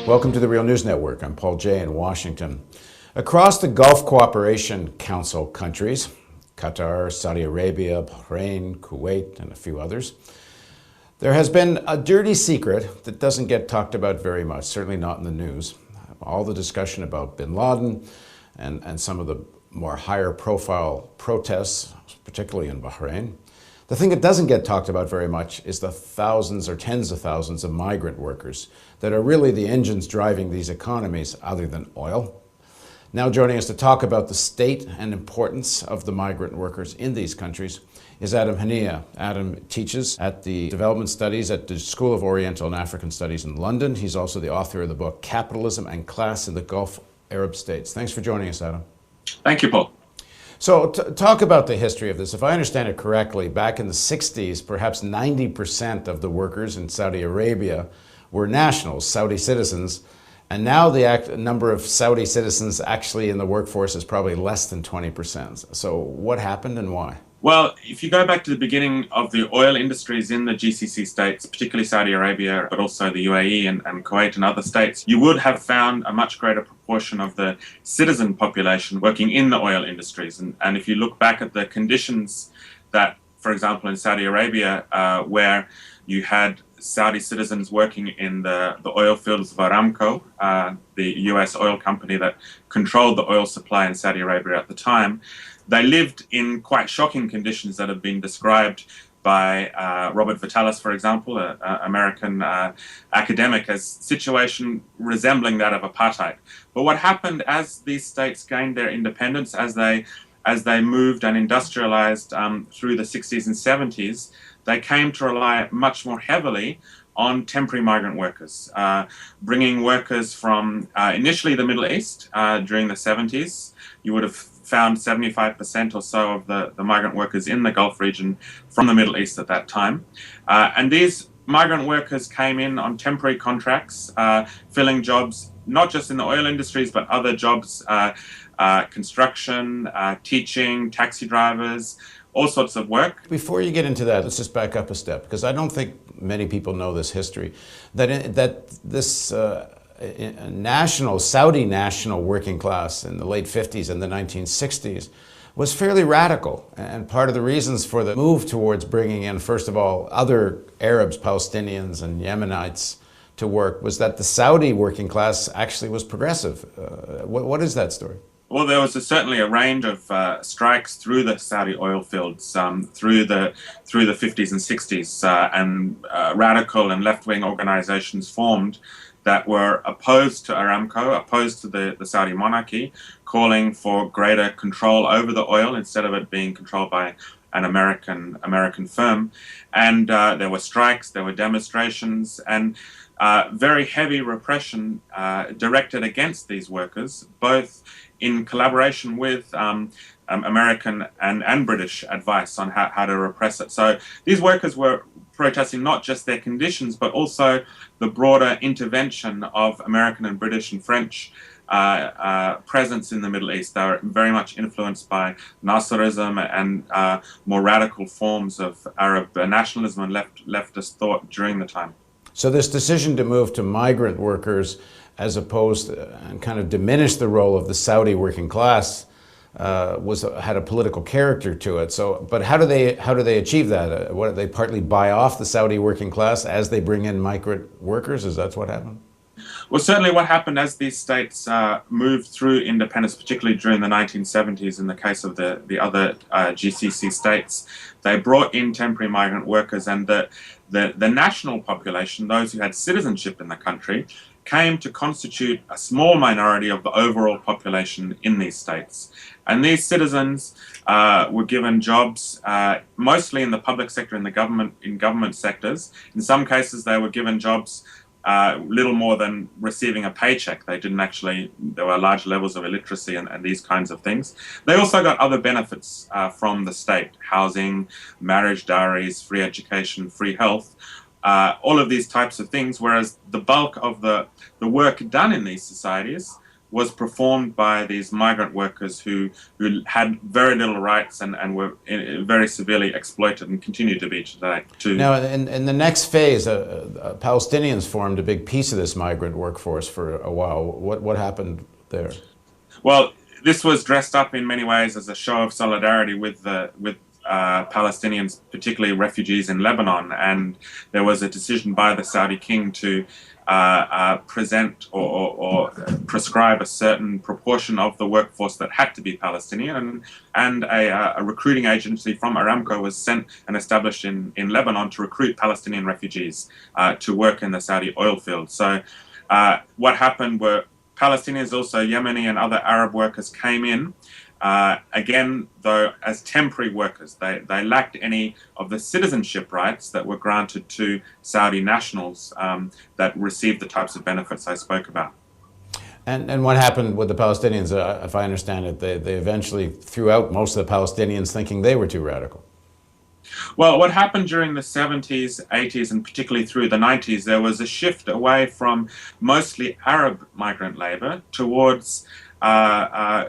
Welcome to the Real News Network. I'm Paul Jay in Washington. Across the Gulf Cooperation Council countries, Qatar, Saudi Arabia, Bahrain, Kuwait, and a few others, there has been a dirty secret that doesn't get talked about very much, certainly not in the news. All the discussion about bin Laden and some of the more higher profile protests, particularly in Bahrain. The thing that doesn't get talked about very much is the thousands or tens of thousands of migrant workers that are really the engines driving these economies other than oil. Now joining us to talk about the state and importance of the migrant workers in these countries is Adam Hanieh. Adam teaches at the Development Studies at the School of Oriental and African Studies in London. He's also the author of the book Capitalism and Class in the Gulf Arab States. Thanks for joining us, Adam. Thank you, Paul. So talk about the history of this. If I understand it correctly, back in the 60s, perhaps 90% of the workers in Saudi Arabia were nationals, Saudi citizens, and now the number of Saudi citizens actually in the workforce is probably less than 20%. So what happened and why? Well, if you go back to the beginning of the oil industries in the GCC states, particularly Saudi Arabia, but also the UAE and Kuwait and other states, you would have found a much greater proportion of the citizen population working in the oil industries. And if you look back at the conditions that, for example, in Saudi Arabia, where you had Saudi citizens working in the oil fields of Aramco, the US oil company that controlled the oil supply in Saudi Arabia at the time, they lived in quite shocking conditions that have been described by Robert Vitalis, for example, an American academic, as situation resembling that of apartheid. But what happened as these states gained their independence, as they moved and industrialized through the 60s and 70s, they came to rely much more heavily on temporary migrant workers, bringing workers from initially the Middle East during the 70s. You would have found 75% or so of the migrant workers in the Gulf region from the Middle East at that time. And these migrant workers came in on temporary contracts, filling jobs not just in the oil industries, but other jobs, construction, teaching, taxi drivers, all sorts of work. Before you get into that, let's just back up a step, because I don't think many people know this history, that this Saudi national working class in the late 50s and the 1960s was fairly radical. And part of the reasons for the move towards bringing in, first of all, other Arabs, Palestinians, and Yemenites to work was that the Saudi working class actually was progressive. What is that story? Well, there was certainly a range of strikes through the Saudi oil fields through the 50s and 60s, and radical and left-wing organizations formed that were opposed to Aramco, opposed to the Saudi monarchy, calling for greater control over the oil instead of it being controlled by an American firm. And there were strikes, there were demonstrations, and very heavy repression directed against these workers, both in collaboration with American and British advice on how to repress it. So these workers were protesting not just their conditions, but also the broader intervention of American and British and French presence in the Middle East. They were very much influenced by Nasserism and more radical forms of Arab nationalism and leftist thought during the time. So this decision to move to migrant workers as opposed to, and kind of diminish the role of the Saudi working class had a political character to it. So, but how do they achieve that? What, they partly buy off the Saudi working class as they bring in migrant workers? Is that what happened? Well, certainly what happened as these states moved through independence, particularly during the 1970s in the case of the other GCC states, they brought in temporary migrant workers, and the national population, those who had citizenship in the country, came to constitute a small minority of the overall population in these states. And these citizens were given jobs, mostly in the public sector, in government sectors. In some cases, they were given jobs little more than receiving a paycheck. There were large levels of illiteracy and these kinds of things. They also got other benefits from the state: housing, marriage dowries, free education, free health, all of these types of things, whereas the bulk of the work done in these societies was performed by these migrant workers who had very little rights and were very severely exploited and continue to be today. Now, in the next phase, Palestinians formed a big piece of this migrant workforce for a while. What happened there? Well, this was dressed up in many ways as a show of solidarity with Palestinians, particularly refugees in Lebanon, and there was a decision by the Saudi king to present or prescribe a certain proportion of the workforce that had to be Palestinian, and a recruiting agency from Aramco was sent and established in Lebanon to recruit Palestinian refugees to work in the Saudi oil field. So what happened were Palestinians, also Yemeni and other Arab workers came in, again, though, as temporary workers. They lacked any of the citizenship rights that were granted to Saudi nationals that received the types of benefits I spoke about. And what happened with the Palestinians? If I understand it, they eventually threw out most of the Palestinians thinking they were too radical. Well, what happened during the 70s, 80s, and particularly through the 90s, there was a shift away from mostly Arab migrant labor towards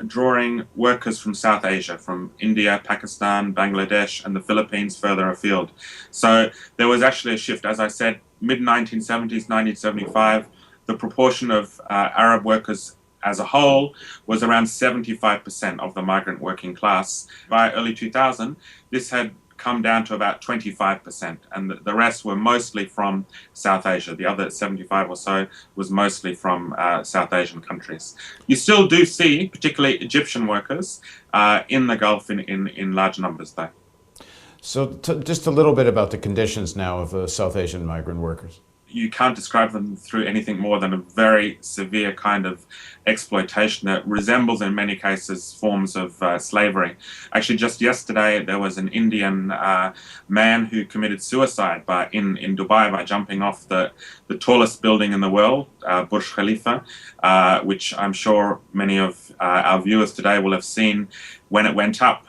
drawing workers from South Asia, from India, Pakistan, Bangladesh, and the Philippines further afield. So there was actually a shift. As I said, mid-1970s, 1975, the proportion of Arab workers as a whole was around 75% of the migrant working class. By early 2000, this had come down to about 25%, and the rest were mostly from South Asia. The other 75 or so was mostly from South Asian countries. You still do see, particularly Egyptian workers, in the Gulf in large numbers, though. So just a little bit about the conditions now of South Asian migrant workers. You can't describe them through anything more than a very severe kind of exploitation that resembles in many cases forms of slavery. Actually, just yesterday there was an Indian man who committed suicide in Dubai by jumping off the tallest building in the world, Burj Khalifa, which I'm sure many of our viewers today will have seen when it went up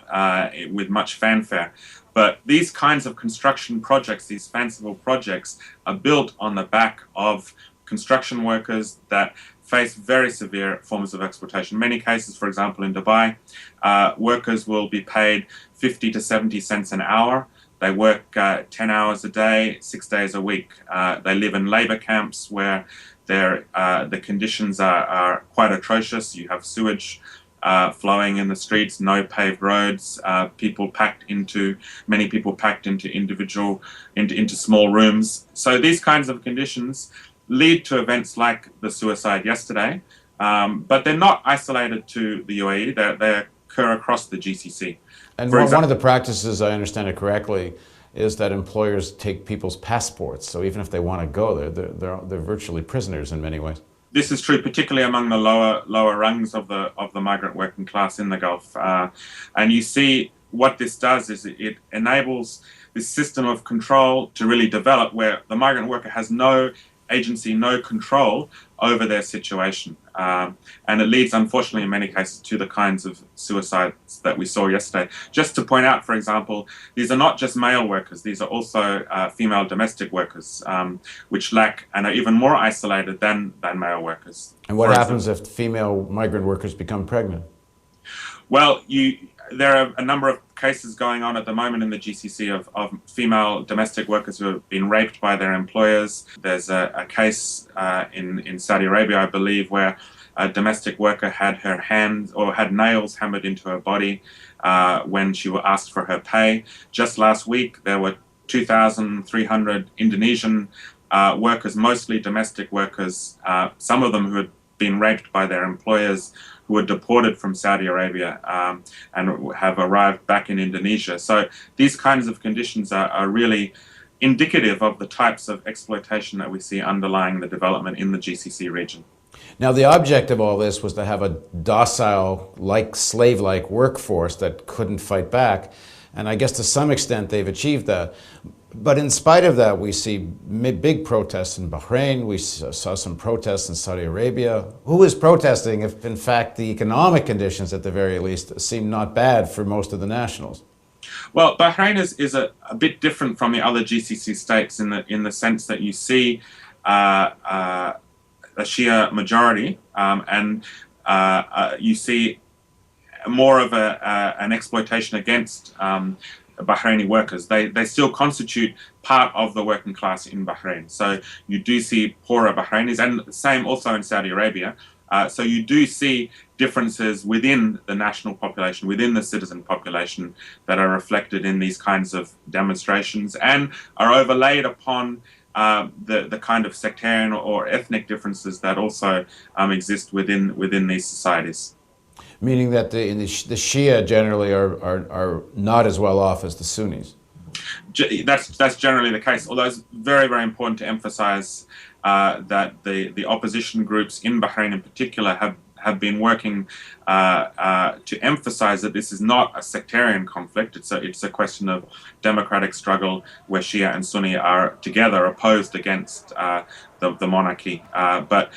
with much fanfare. But these kinds of construction projects, these fanciful projects, are built on the back of construction workers that face very severe forms of exploitation. In many cases, for example, in Dubai, workers will be paid 50 to 70 cents an hour. They work 10 hours a day, 6 days a week. They live in labor camps where the conditions are quite atrocious. You have sewage flowing in the streets, no paved roads, many people packed into into small rooms. So these kinds of conditions lead to events like the suicide yesterday, but they're not isolated to the UAE. They occur across the GCC. And one of the practices, I understand it correctly, is that employers take people's passports. So even if they want to go there, they're virtually prisoners in many ways. This is true, particularly among the lower rungs of the migrant working class in the Gulf. And you see what this does is it enables this system of control to really develop, where the migrant worker has no agency, no control over their situation. And it leads, unfortunately, in many cases, to the kinds of suicides that we saw yesterday. Just to point out, for example, these are not just male workers, these are also female domestic workers, which lack and are even more isolated than male workers. And what happens if female migrant workers become pregnant? Well, there are a number of cases going on at the moment in the GCC of female domestic workers who have been raped by their employers. There's a case in Saudi Arabia, I believe, where a domestic worker had her hands or had nails hammered into her body when she was asked for her pay. Just last week, there were 2,300 Indonesian workers, mostly domestic workers, some of them who had been raped by their employers, who were deported from Saudi Arabia and have arrived back in Indonesia. So these kinds of conditions are really indicative of the types of exploitation that we see underlying the development in the GCC region. Now, the object of all this was to have a docile, slave-like workforce that couldn't fight back. And I guess to some extent they've achieved that. But in spite of that, we see big protests in Bahrain. We saw some protests in Saudi Arabia. Who is protesting if, in fact, the economic conditions, at the very least, seem not bad for most of the nationals? Well, Bahrain is a bit different from the other GCC states in the sense that you see a Shia majority, and you see more of an exploitation against Bahraini workers. They still constitute part of the working class in Bahrain. So you do see poorer Bahrainis, and same also in Saudi Arabia. So you do see differences within the national population, within the citizen population, that are reflected in these kinds of demonstrations and are overlaid upon the kind of sectarian or ethnic differences that also exist within these societies. Meaning that the Shia generally are not as well off as the Sunnis. That's generally the case, although it's very, very important to emphasize that the opposition groups in Bahrain in particular have been working to emphasize that this is not a sectarian conflict. It's a question of democratic struggle where Shia and Sunni are together opposed against the monarchy. But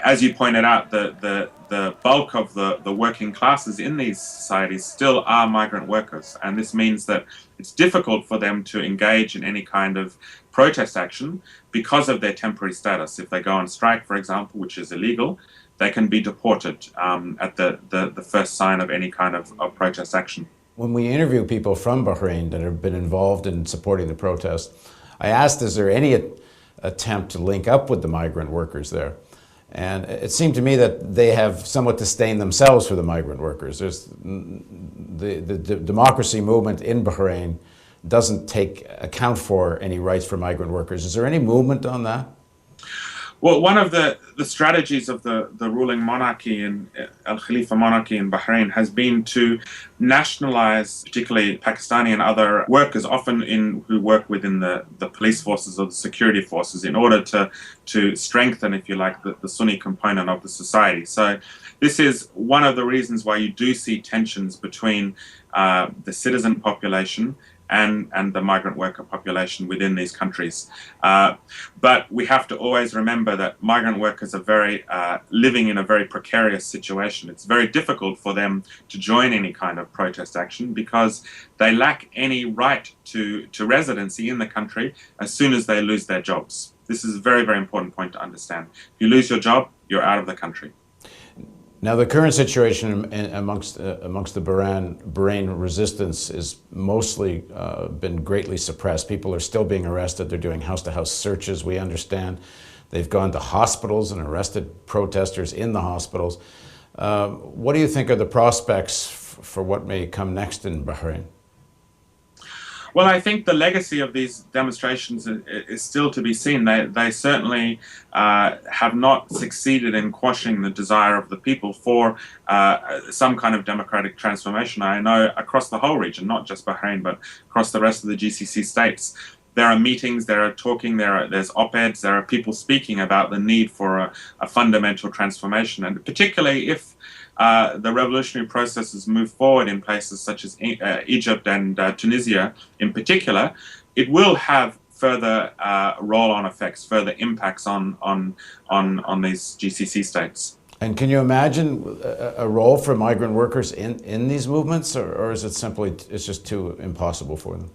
as you pointed out, the bulk of the working classes in these societies still are migrant workers, and this means that it's difficult for them to engage in any kind of protest action because of their temporary status. If they go on strike, for example, which is illegal, they can be deported at the first sign of any kind of protest action. When we interview people from Bahrain that have been involved in supporting the protest, I asked, is there any attempt to link up with the migrant workers there? And it seemed to me that they have somewhat disdained themselves for the migrant workers. There's the democracy movement in Bahrain doesn't account for any rights for migrant workers. Is there any movement on that? Well, one of the strategies of the ruling monarchy in Al Khalifa monarchy in Bahrain has been to nationalize, particularly Pakistani and other workers, often who work within the police forces or the security forces, in order to strengthen, if you like, the Sunni component of the society. So this is one of the reasons why you do see tensions between the citizen population and the migrant worker population within these countries. But we have to always remember that migrant workers are living in a very precarious situation. It's very difficult for them to join any kind of protest action because they lack any right to residency in the country as soon as they lose their jobs. This is a very, very important point to understand. If you lose your job, you're out of the country. Now, the current situation amongst the Bahrain resistance is mostly been greatly suppressed. People are still being arrested. They're doing house-to-house searches, we understand. They've gone to hospitals and arrested protesters in the hospitals. What do you think are the prospects for what may come next in Bahrain? Well, I think the legacy of these demonstrations is still to be seen. They certainly have not succeeded in quashing the desire of the people for some kind of democratic transformation. I know across the whole region, not just Bahrain, but across the rest of the GCC states, there are meetings, there are talking, there's op-eds, there are people speaking about the need for a fundamental transformation. And particularly if the revolutionary processes move forward in places such as Egypt and Tunisia in particular, it will have further roll-on effects, further impacts on these GCC states. And can you imagine a role for migrant workers in these movements, or is it simply, it's just too impossible for them?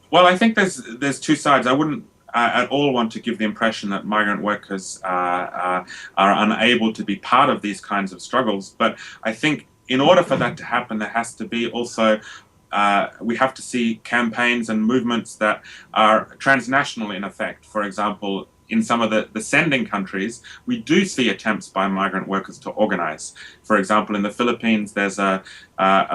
Well, I think there's two sides. I wouldn't at all want to give the impression that migrant workers are unable to be part of these kinds of struggles. But I think in order for that to happen, there has to be also, we have to see campaigns and movements that are transnational in effect. For example, in some of the sending countries, we do see attempts by migrant workers to organize. For example, in the Philippines, there's a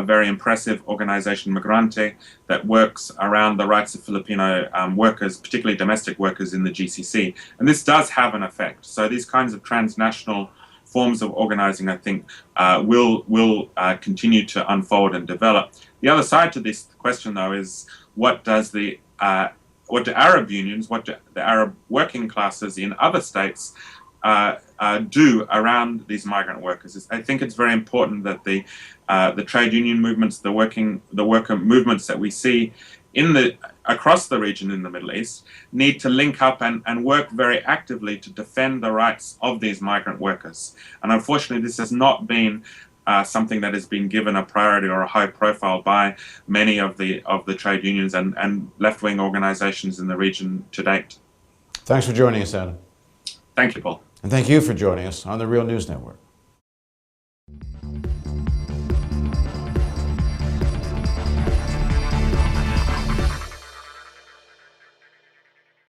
very impressive organization, Migrante, that works around the rights of Filipino workers, particularly domestic workers in the GCC. And this does have an effect. So these kinds of transnational forms of organizing, I think, will continue to unfold and develop. The other side to this question, though, is what do Arab unions, what do the Arab working classes in other states do around these migrant workers? I think it's very important that the trade union movements, the worker movements that we see across the region in the Middle East need to link up and work very actively to defend the rights of these migrant workers. And unfortunately, this has not been something that has been given a priority or a high profile by many of the trade unions and left-wing organizations in the region to date. Thanks for joining us, Adam. Thank you, Paul. And thank you for joining us on the Real News Network.